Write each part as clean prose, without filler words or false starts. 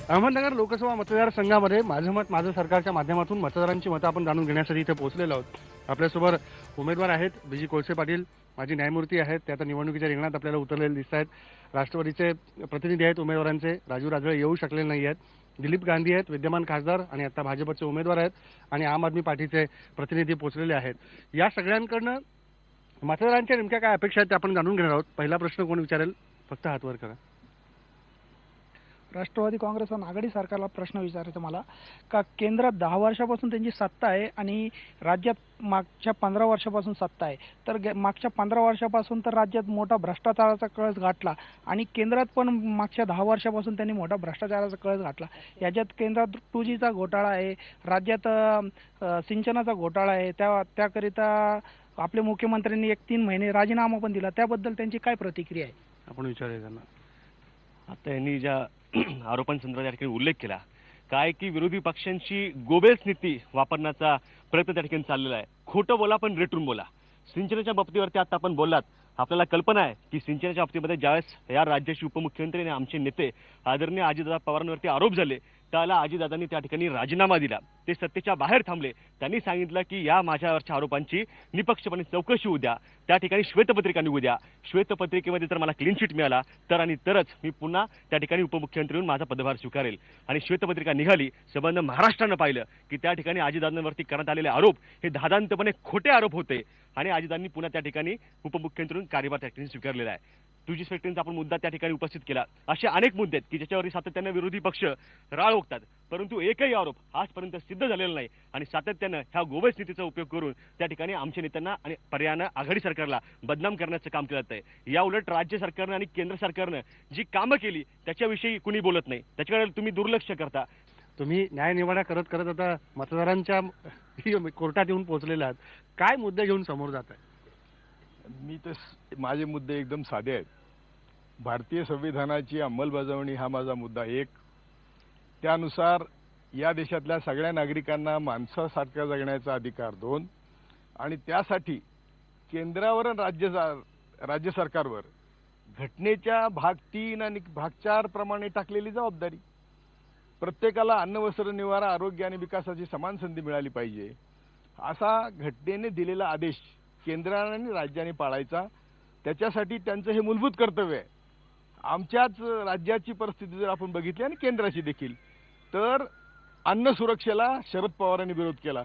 अहमदनगर लोकसभा मतदारसंघामध्ये माझं मत माझं सरकारच्या माध्यमातून मतदारांची मतं आपण जाणून घेण्यासाठी इथे पोहोचलेलो आहोत. आपल्यासोबत उमेदवार आहेत बी.जी. कोळसे पाटील, माजी न्यायमूर्ती आहेत, ते आता निवडणुकीच्या रिंगणात आपल्याला उतरलेले दिसत आहेत. राष्ट्रवादीचे प्रतिनिधी आहेत उमेदवारांचे, राजू राजळे येऊ शकलेले नाही आहेत. दिलीप गांधी आहेत, विद्यमान खासदार आणि आता भाजपचे उमेदवार आहेत आणि आम आदमी पार्टीचे प्रतिनिधी पोहोचलेले आहेत. या सगळ्यांकडनं मतदारांच्या नेमक्या काय अपेक्षा आहेत ते आपण जाणून घेणार आहोत. पहिला प्रश्न कोण विचारेल? फक्त हात वर करा. राष्ट्रवादी काँग्रेस आणि आघाडी सरकारला प्रश्न विचारायचा मला का केंद्रात 10 वर्षापासून त्यांची सत्ता आहे आणि राज्यात मागच्या 15 वर्षापासून सत्ता आहे. तर मागच्या 15 वर्षापासून तर राज्यात मोठा भ्रष्टाचाराचा कळस गाठला आणि केंद्रात पण मागच्या 10 वर्षापासून त्यांनी मोठा भ्रष्टाचाराचा कळस गाठला. याच्यात केंद्रात 2Gचा घोटाळा आहे, राज्यात सिंचनाचा घोटाळा आहे. त्याकरिता आपल्या मुख्यमंत्र्यांनी 3 महिने राजीनामा पण दिला. त्याबद्दल त्यांची काय प्रतिक्रिया आहे? आपण विचारूया त्यांना. आता यांनी ज्या आरोपांसंदर्भात या ठिकाणी उल्लेख केला काय की विरोधी पक्षांची गोबेल्स नीती वापरण्याचा प्रयत्न त्या ठिकाणी चाललेला आहे. खोटं बोला पण रेटून बोला. सिंचनाच्या बाबतीवरती आता आपण बोललात. आपल्याला कल्पना आहे की सिंचनाच्या बाबतीमध्ये ज्यावेळेस या राज्याचे उपमुख्यमंत्री आणि आमचे नेते आदरणीय अजितदादा पवारांवरती आरोप झाले त्याला अजितदादांनी त्या ठिकाणी राजीनामा दिला. ते सत्तेच्या बाहेर थांबले. त्यांनी सांगितलं की या माझ्यावरच्या आरोपांची निपक्षपणे चौकशी होऊ द्या, त्या ठिकाणी श्वेतपत्रिका निघू द्या. श्वेतपत्रिकेमध्ये जर मला क्लीन चिट मिळाला तर आणि तरच मी पुन्हा त्या ठिकाणी उपमुख्यमंत्री म्हणून माझा पदभार स्वीकारेल. आणि श्वेतपत्रिका निघाली. संबंध महाराष्ट्रानं पाहिलं की त्या ठिकाणी अजितदादांवरती करण्यात आलेले आरोप हे धादांतपणे खोटे आरोप होते आणि अजितदादांनी पुन्हा त्या ठिकाणी उपमुख्यमंत्री म्हणून कार्यभार त्या ठिकाणी स्वीकारलेला आहे. 2G फॅक्टरीचा आपण मुद्दा त्या ठिकाणी उपस्थित केला. असे अनेक मुद्दे आहेत की ज्याच्यावरती सातत्यानं विरोधी पक्ष राळ ओकतात, परंतु एकही आरोप आजपर्यंत सिद्ध झालेला नाही आणि सातत्यानं ह्या गोबेल्स नीतीचा उपयोग करून त्या ठिकाणी आमच्या नेत्यांना आणि पर्यायानं आघाडी सरकारला बदनाम करण्याचं काम केलं जात आहे. या उलट राज्य सरकारनं आणि केंद्र सरकारनं जी कामं केली त्याच्याविषयी कुणी बोलत नाही, त्याच्याकडे तुम्ही दुर्लक्ष करता. तुम्ही न्यायनिवाडा करत करत आता मतदारांच्या कोर्टात येऊन पोहोचलेले आहात. काय मुद्दे घेऊन समोर जात आहे? मी तर माझे मुद्दे एकदम साधे आहेत. भारतीय संविधानाची अंमलबजावणी हा माझा मुद्दा एक. त्यानुसार या देशातल्या सगळ्या नागरिकांना माणसासारखा जगण्याचा अधिकार 2 आणि त्यासाठी केंद्रावर आणि राज्य सरकारवर घटनेच्या भाग 3 आणि भाग 4 प्रमाणे टाकलेली जबाबदारी. प्रत्येकाला अन्न, वस्त्र, निवारा, आरोग्य आणि विकासाची समान संधी मिळाली पाहिजे असा घटनेने दिलेला आदेश केंद्राने आणि राज्याने पाळायचा. त्याच्यासाठी त्यांचं हे मूलभूत कर्तव्य आहे. आमच्याच राज्याची परिस्थिती जर आपण बघितली आणि केंद्राची देखील तर अन्न सुरक्षेला शरद पवारांनी विरोध केला.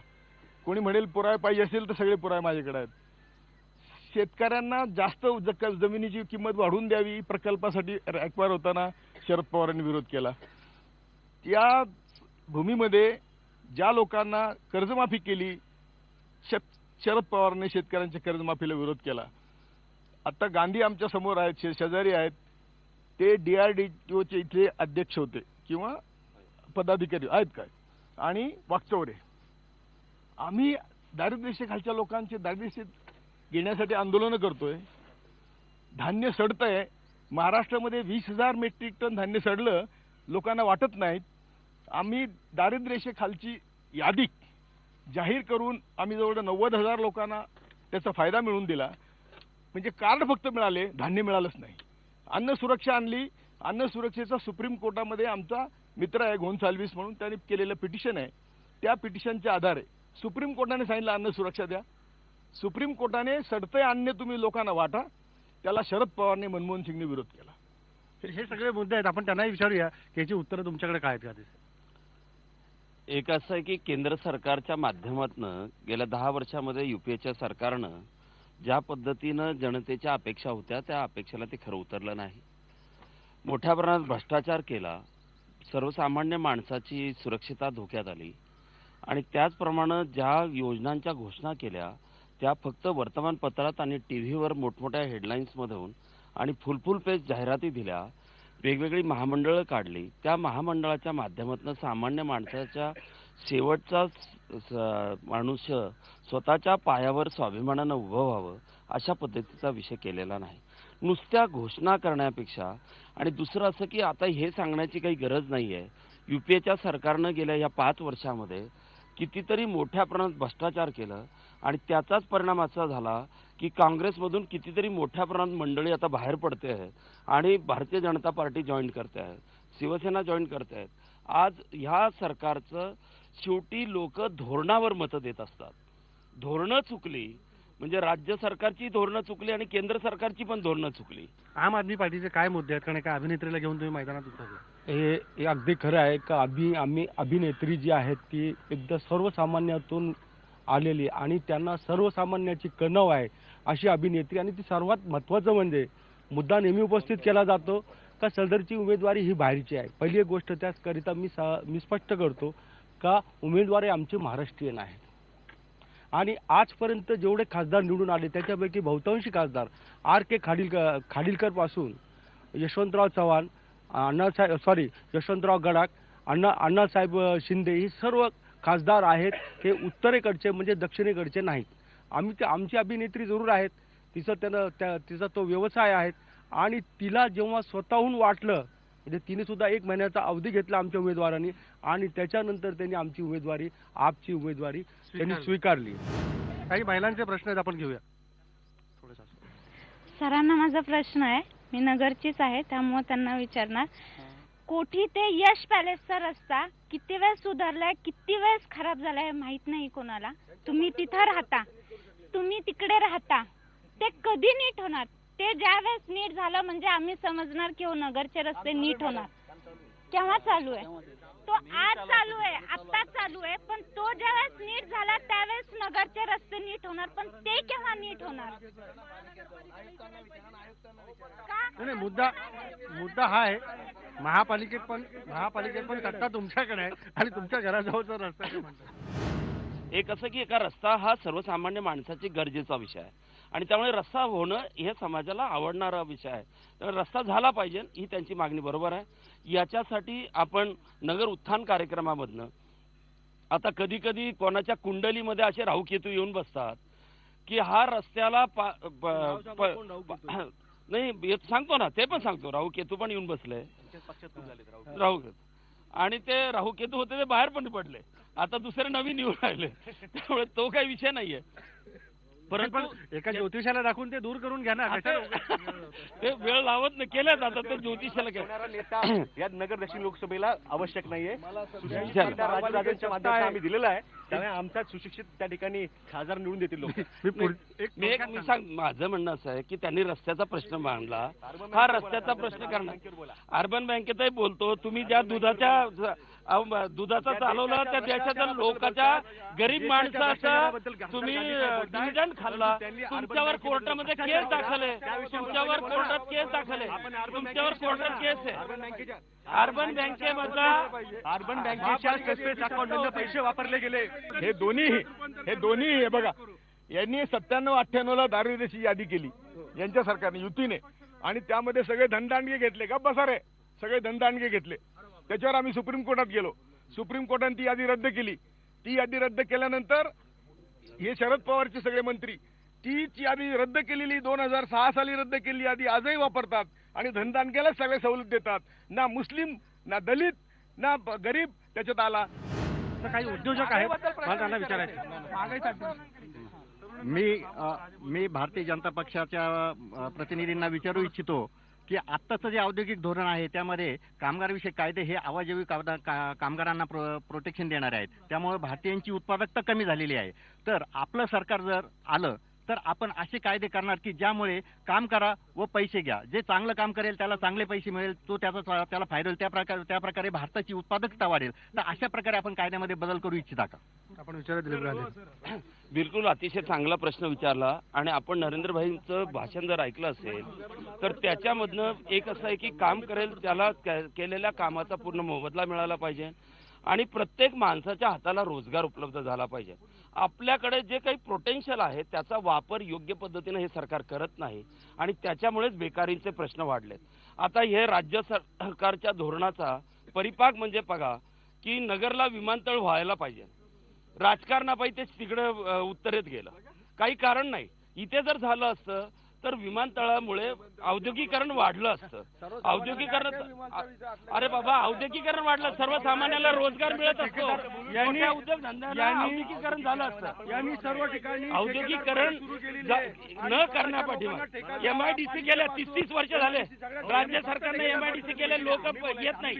कोणी म्हणेल पुरावे पाहिजे असेल तर सगळे पुरावे माझ्याकडे आहेत. शेतकऱ्यांना जास्त जमिनीची किंमत वाढवून द्यावी प्रकल्पासाठी ॲक्वायर होताना शरद पवारांनी विरोध केला. या भूमीमध्ये ज्या लोकांना कर्जमाफी केली शरद पवारांनी शेतकऱ्यांच्या कर्जमाफीला विरोध केला. आता गांधी आमच्या समोर आहेत, शेजारी आहेत. ते DRDOचे इथले अध्यक्ष होते किंवा पदाधिकारी आहेत काय आणि वाकचौरे. आम्ही दारिद्र्यरेषेखालच्या लोकांचे दारिद्र्य घेण्यासाठी आंदोलनं करतोय. धान्य सडतंय. महाराष्ट्रामध्ये 20,000 मेट्रिक टन धान्य सडलं, लोकांना वाटत नाहीत. आम्ही दारिद्र्यरेषेखालची यादी जाहीर करून आम्ही जवळ 90,000 लोकांना त्याचा फायदा मिळवून दिला. म्हणजे कार्ड फक्त मिळाले, धान्य मिळालंच नाही. अन्न सुरक्षा आणली. अन्न सुरक्षेचा सुप्रीम कोर्टामध्ये आमचा मित्र आहे गोन्साल्विस म्हणून, त्यांनी केलेलं पिटिशन आहे. त्या पिटिशनच्या आधारे सुप्रीम कोर्टाने सांगितलं अन्न सुरक्षा द्या. सुप्रीम कोर्टाने सडतंय अन्न तुम्ही लोकांना वाटा, त्याला शरद पवारने मनमोहन सिंगने विरोध केला. हे सगळे मुद्दे आहेत. आपण त्यांनाही विचारूया की याची उत्तरं तुमच्याकडे काय आहेत का? एक असं आहे की केंद्र सरकारच्या माध्यमातून गेल्या 10 वर्षामध्ये UPAच्या सरकारनं ज्या पद्धतीनं जनतेच्या अपेक्षा होत्या त्या अपेक्षेला ते खरं उतरलं नाही. मोठ्या प्रमाणात भ्रष्टाचार केला. सर्वसामान्य माणसाची सुरक्षितता धोक्यात आली आणि त्याचप्रमाणे ज्या योजनांच्या घोषणा केल्या त्या फक्त वर्तमानपत्रात आणि टीव्हीवर मोठमोठ्या हेडलाईन्समधून आणि फुल पेज जाहिराती दिल्या. वेगवेगळी महामंडळं काढली. त्या महामंडळाच्या माध्यमातून सामान्य माणसाच्या शेवटचा मनुष्य स्वतःच्या पायावर स्वाभिमानानं उभं व्हावं अशा पद्धतीचा विषय केलेला नाही. नुसत्या घोषणा करण्यापेक्षा आणि दुसरं असं की आता हे सांगण्याची काही गरज नाही आहे. UPAच्या सरकारनं गेल्या या 5 वर्षामध्ये कितीतरी मोठ्या प्रमाणात भ्रष्टाचार केलं आणि त्याचाच परिणाम असा झाला की काँग्रेसमधून कितीतरी मोठ्या प्रमाणात मंडळी आता बाहेर पडते आहे आणि भारतीय जनता पार्टी जॉईन करते आहे, शिवसेना जॉईन करते आहेत. आज ह्या सरकारचं शेवटी लोक धोरणावर मतं देत असतात. धोरणं चुकली म्हणजे राज्य सरकारची धोरणं चुकली आणि केंद्र सरकारची पण धोरणं चुकली. आम आदमी पार्टीचे काय मुद्दे आहेत? कारण एका अभिनेत्रीला घेऊन तुम्ही मैदानात उतरले. हे अगदी खरं आहे का आम्ही अभिनेत्री जी आहेत ती एकदा सर्वसामान्यातून आलेली आणि त्यांना सर्वसामान्याची कणव आहे अशी अभिनेत्री. आणि ती सर्वात महत्त्वाचं म्हणजे मुद्दा नेहमी उपस्थित केला जातो का सदरची उमेदवारी ही बाहेरची आहे. पहिली एक गोष्ट त्याचकरिता मी स्पष्ट करतो का उमेदवारी आमचे महाराष्ट्रीयन आहेत आणि आजपर्यंत जेवढे खासदार निवडून आले त्याच्यापैकी बहुतांशी खासदार R.K. खाडिलकर पासून यशवंतराव चव्हाण, यशवंतराव गडाख, अण्णासाहेब शिंदे ही सर्व खासदार आहेत. हे उत्तरेकडचे म्हणजे दक्षिणेकडचे नाहीत. आमची अभिनेत्री जरूर आहेत, तिचा तो व्यवसाय आहे आणि तिला जेव्हा स्वतःहून वाटलं म्हणजे तिने सुद्धा 1 महिन्याचा अवधी घेतला आमच्या उमेदवारांनी आणि त्याच्यानंतर त्यांनी आमची उमेदवारी आपची उमेदवारी त्यांनी स्वीकारली. काही महिलांचे प्रश्न आहेत, आपण घेऊया थोडेसा. सरांना माझा प्रश्न आहे, मी नगरचीच आहे त्यामुळे त्यांना विचारणार. कोठी ते यश पॅलेसचा रस्ता किती वेळेस सुधारलाय, किती वेळेस खराब झालाय माहित नाही कोणाला. तुम्ही तिथं राहता, तुम्ही तिकडे राहता, ते कधी नीट होणार? ते ज्या वेळेस नीट झालं म्हणजे आम्ही समजणार की नगरचे रस्ते नीट होणार. केव्हा चालू आहे तो? आज चालू आहे, आता चालू आहे. पण तो ज्या वेळेस नीट झाला त्यावेळेस नगरचे रस्ते नीट होणार, पण ते केव्हा नीट होणार? नाही, मुद्दा हा आहे, महापालिकेत पण सत्ता तुमच्याकडे आहे आणि तुमच्या घराजवळचा रस्ता काय म्हणतात? एक असं की एका रस्ता हा सर्वसामान्य माणसाची गरजेचा विषय आहे आणि त्यामुळे रस्ता होणं हे समाजाला आवडणारा विषय आहे. त्यामुळे रस्ता झाला पाहिजे ही त्यांची मागणी बरोबर आहे. याच्यासाठी आपण नगर उत्थान कार्यक्रमामधनं आता कधी कधी कोणाच्या कुंडलीमध्ये असे राहुकेतू येऊन बसतात की हा रस्त्याला नाही सांगतो ना, ते पण सांगतो, राहुकेतू पण येऊन बसले राहुकेतू आणि ते राहुकेतू होते ते बाहेर पण पडले, आता दुसरे नवीन येऊन राहिले. त्यामुळे तो काही विषय नाहीये. परंतु एका ज्योतिषाला दाखवून ते दूर करून घ्या ना. ते वेळ लावत नाही केल्यात आता ते ज्योतिषाला नेता या नगर दक्षिण लोकसभेला आवश्यक नाहीये. राजदादांच्या माध्यमातून आम्ही दिलेला आहे, त्यामुळे आमचा सुशिक्षित त्या ठिकाणी खासदार निवडून देतील लोक. मी माझं म्हणणं असं आहे की त्यांनी रस्त्याचा प्रश्न मांडला, हा रस्त्याचा प्रश्न करणार. अर्बन बँकेतही बोलतो, तुम्ही ज्या दुधाचा चालवला त्या देशाच्या लोकांच्या गरीब माणसाचा तुम्ही डिव्हिडंड खाल्ला, तुमच्यावर कोर्टामध्ये केस दाखल आहे, तुमच्यावर कोर्टात केस दाखल आहे, तुमच्यावर कोर्टात केस आहे. अर्बन बँकेच्या सेपरेट अकाउंटमधून पैसे वापरले गेले. हे दोन्ही हे बघा, यांनी 97-98ला दारिद्र्याची यादी केली यांच्या सरकारने युतीने आणि त्यामध्ये सगळे धनदांडगे घेतले. का बसा रे, सगळे धनदांडगे घेतले. त्याच्यावर आम्ही सुप्रीम कोर्टात गेलो, सुप्रीम कोर्टाने ती यादी रद्द केली. ती यादी रद्द केल्यानंतर हे शरद पवारचे सगळे मंत्री तीच यादी रद्द केलेली 2006 साली रद्द केलेली यादी आजही वापरतात आणि धनदांडग्याला सगळे सवलत देतात. ना मुस्लिम, ना दलित, ना गरीब त्याच्यात आला. काही उद्योजक आहेत, मला त्यांना विचारायचं. मी भारतीय जनता पक्षाच्या प्रतिनिधींना विचारू इच्छितो की आत्ताचं जे औद्योगिक धोरण आहे त्यामध्ये कामगारविषयक कायदे हे अवाजवी कामगारांना प्रोटेक्शन देणारे आहेत. त्यामुळे भारतीयांची उत्पादकता कमी झालेली आहे. तर आपलं सरकार जर आलं तर आपण असे कायदे करणार की ज्यामुळे काम करा व पैसे घ्या, जे चांगलं काम करेल त्याला चांगले पैसे मिळेल, तो त्याला फायदा होईल, त्या प्रकारे भारताची उत्पादकता वाढेल. तर अशा प्रकारे आपण कायद्यामध्ये बदल करू इच्छिता का? आपण विचारत बिलकुल अतिशय चांगला प्रश्न विचारला आणि आपण नरेंद्र भाईंचं भाषण जर ऐकलं असेल तर त्याच्यामधनं एक असं आहे की काम करेल त्याला केलेल्या कामाचा पूर्ण मोबदला मिळाला पाहिजे आणि प्रत्येक माणसाच्या हाताला रोजगार उपलब्ध झाला पाहिजे. आपल्याकडे जे काही पोटेन्शियल आहे त्याचा वापर योग्य पद्धतीने हे सरकार करत नाही आणि त्याच्यामुळेच बेकारीचे प्रश्न वाढलेत. आता हे राज्य सरकारच्या धोरणाचा परिपाक म्हणजे बघा की नगरला विमानतळ व्हायला पाहिजे, राजकारणापायी ते तिकडे उत्तरेत गेलं, काही कारण नाही. इथे जर झालं असतं तर विमानतळामुळे औद्योगिकरण वाढलं असतं. औद्योगिकरण अरे बाबा औद्योगिकरण वाढलं, सर्वसामान्याला रोजगार मिळत असतो, मोठ्या उद्योगधंद्यांना औद्योगिकरण झालं असतं. यांनी सर्व ठिकाणी औद्योगिकरण न करण्यापाठीमागे एमआयडीसी गेल्या 30 वर्ष झाले, राज्य सरकारने एमआयडीसी केले, लोक येत नाही.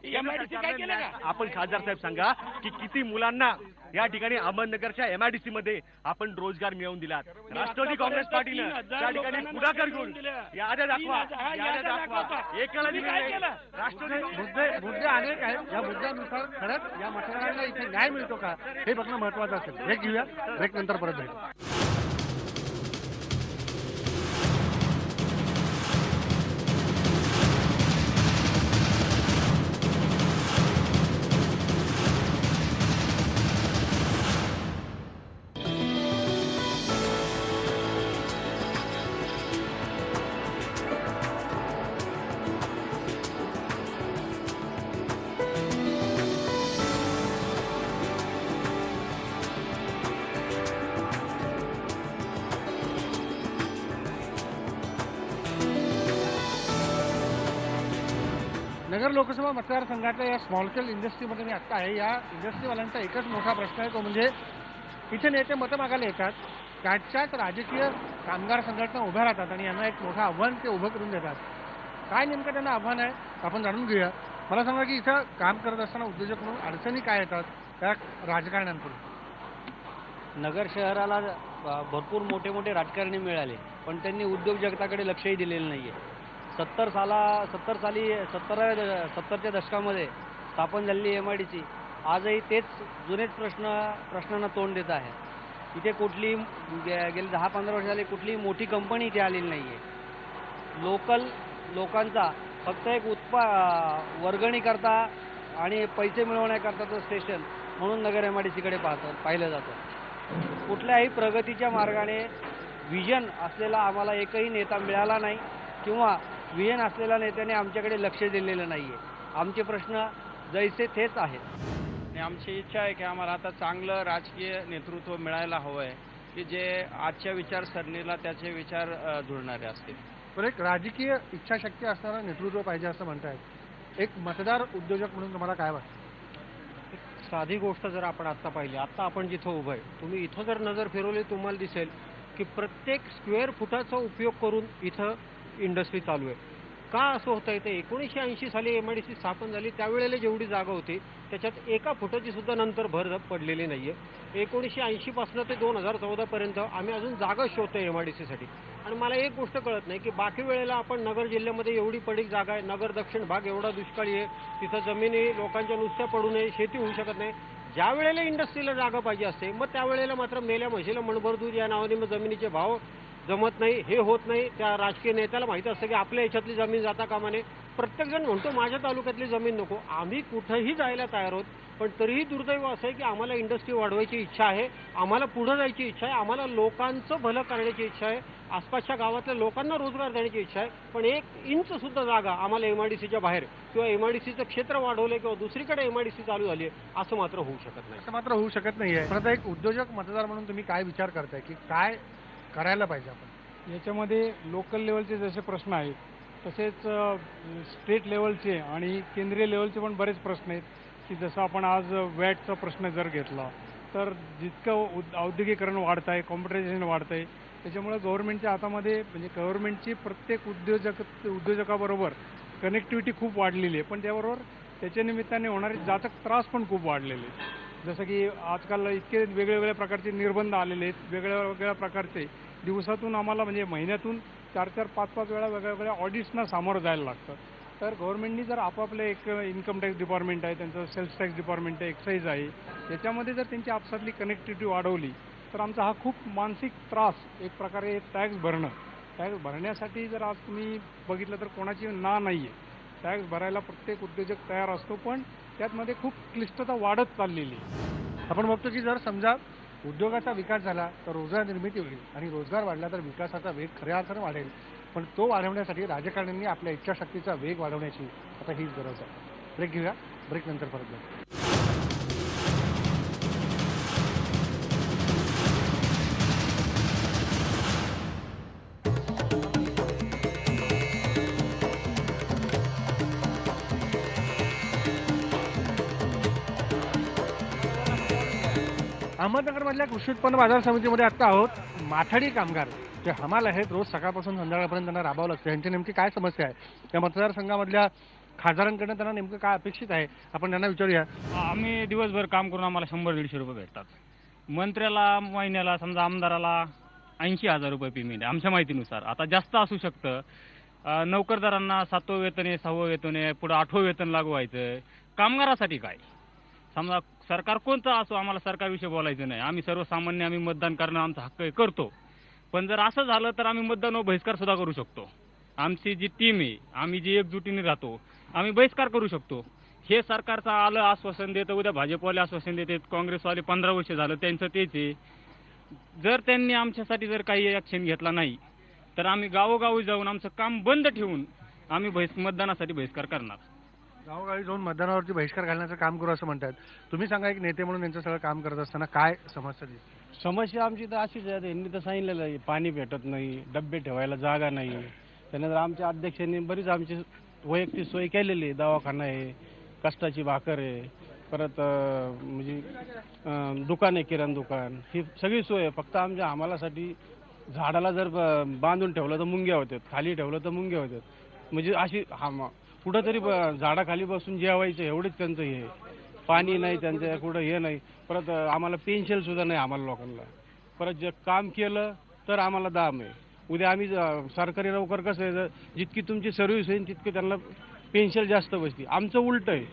एमआयडीसी काय केलं का? आपण खासदार साहेब सांगा की किती मुलांना या ठिकाणी अहमदनगरच्या एमआयडीसी मध्ये आपण रोजगार मिळवून दिलात. राष्ट्रवादी काँग्रेस पार्टीनं त्या ठिकाणी पुढाकार घेऊन याद्या दाखवा, याद्या दाखवा. एकाला दिलं राष्ट्रवादी मुद्दे अनेक आहेत. या मुद्द्यानुसार खरंच या मतदारांना इथे न्याय मिळतो का हे बघणं महत्वाचं असेल. ब्रेक घेऊया, ब्रेक नंतर परत भेटू. नगर लोकसभा मतदारसंघातल्या या स्मॉल स्केल इंडस्ट्रीमध्ये मी आत्ता आहे. या इंडस्ट्रीवाल्यांचा एकच मोठा प्रश्न आहे, तो म्हणजे इथे नेते मतं मागायला येतात, त्याच्यात राजकीय कामगार संघटना उभ्या राहतात आणि यांना एक मोठं आव्हान ते उभं करून देतात. काय नेमकं त्यांना आव्हान आहे आपण जाणून घेऊया. मला सांगा की इथं काम करत असताना उद्योजक म्हणून अडचणी काय येतात त्या राजकारण्यांकडून? नगर शहराला भरपूर मोठे मोठे राजकारणी मिळाले, पण त्यांनी उद्योग जगताकडे लक्षही दिलेलं नाही आहे. 70च्या दशकामध्ये स्थापन झालेली MIDC आजही तेच जुनेच प्रश्नांना तोंड देत आहे. इथे कुठली गेली 10-15 वर्ष झाली कुठलीही मोठी कंपनी इथे आलेली नाही आहे. लोकल लोकांचा फक्त एक वर्गणी करता आणि पैसे मिळवण्याकरताचं स्टेशन म्हणून नगर MIDCकडे पाहिलं जातं. कुठल्याही प्रगतीच्या मार्गाने विजन असलेला आम्हाला एकही नेता मिळाला नाही किंवा विजन असलेल्या नेत्याने आमच्याकडे लक्ष दिलेलं नाही आहे. आमचे प्रश्न जैसे तेच आहेत. आणि आमची इच्छा आहे की आम्हाला आता चांगलं राजकीय नेतृत्व मिळायला हवं आहे की जे आजच्या विचारसरणीला त्याचे विचार जुळणारे असतील. पण एक राजकीय इच्छाशक्ती असणारं नेतृत्व पाहिजे असं म्हणतायत. एक मतदार उद्योजक म्हणून तुम्हाला काय वाटतं? साधी गोष्ट जर आपण आत्ता पाहिली, आत्ता आपण जिथं उभं आहे, तुम्ही इथं जर नजर फिरवली तुम्हाला दिसेल की प्रत्येक स्क्वेअर फुटाचा उपयोग करून इथं इंडस्ट्री चालू आहे. का असं होतं आहे? ते 1980 साली MIDC स्थापन झाली, त्यावेळेला जेवढी जागा होती त्याच्यात एका फुटाची सुद्धा नंतर भर पडलेली नाही आहे. 1980 पासून ते 2014 पर्यंत आम्ही अजून जागा शोधतोय MIDCसाठी. आणि मला एक गोष्ट कळत नाही की बाकी वेळेला आपण नगर जिल्ह्यामध्ये एवढी पडीक जागा आहे, नगर दक्षिण भाग एवढा दुष्काळी आहे, तिथं जमिनी लोकांच्या नुसत्या पडू नये, शेती होऊ शकत नाही. ज्या वेळेला इंडस्ट्रीला जागा पाहिजे असते मग त्यावेळेला मात्र मेल्या म्हशीला मणभर दूध या नावाने मग जमिनीचे भाव जमत नाही, हे होत नाही. त्या राजकीय नेत्याला माहिती असतं की आपल्या याच्यातली जमीन जाता कामा नये. प्रत्येकजण म्हणतो माझ्या तालुक्यातली जमीन नको. आम्ही कुठंही जायला तयार आहोत, पण तरीही दुर्दैव असं आहे की आम्हाला इंडस्ट्री वाढवायची इच्छा आहे, आम्हाला पुढं जायची इच्छा आहे, आम्हाला लोकांचं भलं करण्याची इच्छा आहे, आसपासच्या गावातल्या लोकांना रोजगार देण्याची इच्छा आहे. पण 1 इंच सुद्धा जागा आम्हाला MIDCच्या बाहेर किंवा MIDCचं क्षेत्र वाढवलं किंवा दुसरीकडे MIDC चालू झाली असं मात्र होऊ शकत नाही. असं मात्र होऊ शकत नाहीये. पण आता एक उद्योजक मतदार म्हणून तुम्ही काय विचार करताय की काय करायला पाहिजे आपण? याच्यामध्ये लोकल लेवलचे जसे प्रश्न आहेत तसेच स्टेट लेवलचे आणि केंद्रीय लेवलचे पण बरेच प्रश्न आहेत की जसं आपण आज वॅटचा प्रश्न जर घेतला तर जितकं औद्योगिकरण वाढत आहे, कॉम्प्युटरायझेशन वाढतं आहे, त्याच्यामुळे गव्हर्नमेंटच्या हातामध्ये म्हणजे गव्हर्नमेंटची प्रत्येक उद्योजकाबरोबर कनेक्टिव्हिटी खूप वाढलेली आहे, पण त्याबरोबर त्याच्या निमित्ताने होणारे जातक त्रास पण खूप वाढलेले आहेत. जसं की आजकाल इतके वेगवेगळ्या प्रकारचे निर्बंध आलेले आहेत, वेगळ्या प्रकारचे दिवसातून आम्हाला म्हणजे महिन्यातून 4-4, 5-5 वेळा वेगवेगळ्या ऑडिट्सना सामोरं जायला लागतं. तर गव्हर्नमेंटनी जर आपापलं एक इन्कम टॅक्स डिपार्टमेंट आहे, त्यांचं सेल्स टॅक्स डिपार्टमेंट आहे, एक्साईज आहे, याच्यामध्ये जर त्यांची आपसातली कनेक्टिव्हिटी वाढवली तर आमचा हा खूप मानसिक त्रास एक प्रकारे टॅक्स भरण्यासाठी जर आज तुम्ही बघितलं तर कोणाची नाही आहे. टॅक्स भरायला प्रत्येक उद्योजक तयार असतो, पण त्यातमध्ये खूप क्लिष्टता वाढत चाललेली आहे. आपण बघतो की जर समजा उद्योगाचा विकास झाला तर रोजगार निर्मिती होईल आणि रोजगार वाढला तर विकासाचा वेग खऱ्या अर्थानं वाढेल. पण तो वाढवण्यासाठी राजकारण्यांनी आपल्या इच्छाशक्तीचा वेग वाढवण्याची आता हीच गरज आहे. ब्रेक घेऊया, ब्रेक नंतर परत भेटू. अहमदनगरमधल्या कृषी उत्पन्न बाजार समितीमध्ये आता आहोत. माथाडी कामगार जे हमाल आहेत, रोज सकाळपासून संध्याकाळपर्यंत त्यांना राबावं लागतं. यांची नेमकी काय समस्या आहे, त्या मतदारसंघामधल्या खासदारांकडनं त्यांना नेमकं काय अपेक्षित आहे, आपण त्यांना विचारूया. आम्ही दिवसभर काम करून आम्हाला 100-150 रुपये भेटतात. मंत्र्याला महिन्याला समजा आमदाराला 80,000 रुपये पेमेंट आहे आमच्या माहितीनुसार. आता जास्त असू शकतं. नोकरदारांना 7वं वेतन आहे, 6वं वेतन आहे, पुढं 8वं वेतन लागू व्हायचं. कामगारासाठी काय? समजा सरकार कोणतं असो, आम्हाला सरकारविषयी बोलायचं नाही. आम्ही सर्वसामान्य, आम्ही मतदान करणं आमचा हक्क आहे, करतो. पण जर असं झालं तर आम्ही मतदान व बहिष्कार सुद्धा करू शकतो. आमची जी टीम आहे, आम्ही जी एकजुटीने राहतो, आम्ही बहिष्कार करू शकतो. हे सरकारचं आलं आश्वासन देतं, उद्या भाजपवाले आश्वासन देतात, काँग्रेसवाले 15 वर्ष झालं त्यांचं तेच आहे. जर त्यांनी आमच्यासाठी जर काही ॲक्शन घेतला नाही तर आम्ही गावोगावी जाऊन आमचं काम बंद ठेवून आम्ही मतदानासाठी बहिष्कार करणार. गावोगावी जाऊन मतदानावरती बहिष्कार घालण्याचं काम करू असं म्हणतात. तुम्ही सांगा, एक नेते म्हणून यांचं सगळं काम करत असताना काय समस्या दिसते? समस्या आमची तर अशीच आहे, यांनी तर सांगितलेलं आहे, पाणी भेटत नाही, डब्बे ठेवायला जागा नाही. त्यानंतर आमच्या अध्यक्षांनी बरीच आमची वैयक्तिक सोय केलेली आहे. दवाखाना आहे, कष्टाची भाकर आहे, परत म्हणजे दुकान आहे, किराणा दुकान, ही सगळी सोय आहे. फक्त आमच्या आम्हालासाठी झाडाला जर बांधून ठेवलं तर मुंग्या होतात, खाली ठेवलं तर मुंग्या होतात. म्हणजे अशी कुठंतरी झाडाखाली बसून जेवायचं एवढंच त्यांचं हे. पाणी नाही त्यांचं, कुठं हे नाही. परत आम्हाला पेन्शन सुद्धा नाही आम्हाला लोकांना. परत जे काम केलं तर आम्हाला दाम आहे. उद्या आम्ही सरकारी नोकर कसं आहे, जितकी तुमची सर्व्हिस होईल तितकी त्यांना पेन्शन जास्त बसते. आमचं उलट आहे,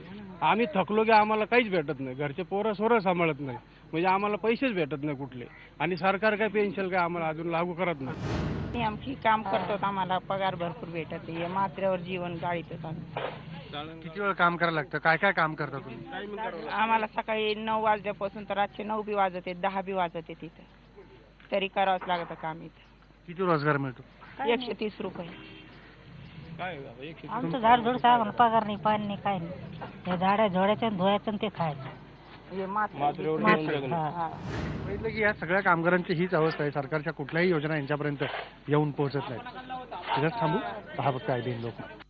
आम्ही थकलो की आम्हाला काहीच भेटत नाही. घरचे पोरं सोरं सांभाळत नाही, म्हणजे आम्हाला पैसेच भेटत नाही कुठले. आणि सरकार काय पेन्शन काय आम्हाला अजून लागू करत नाही. आमची काम करतो, आम्हाला पगार भरपूर भेटत आहे. मात्र्यावर जीवन गाळीत आम्ही. किती वेळ काम करायला लागतं? काय काय काम करता तुम्ही? आम्हाला सकाळी 9 वाजल्यापासून तर रातचे 9 बी वाजत आहेत, 10 बी वाजत आहेत तिथं. तरी करावंच लागतं काम इथं. किती रोजगार मिळतो? 130 रुपये. आमचं झाड झोड आम्हाला पगार नाही, पाणी नाही, काय नाही. हे झाडा झोडायचं आणि धुवायचं आणि ते खायचं. बघितलं की या सगळ्या कामगारांची हीच अवस्था आहे. सरकारच्या कुठल्याही योजना यांच्यापर्यंत येऊन पोहोचत नाहीत. त्याच्यात थांबू, पहा फक्त IBN लोकमत.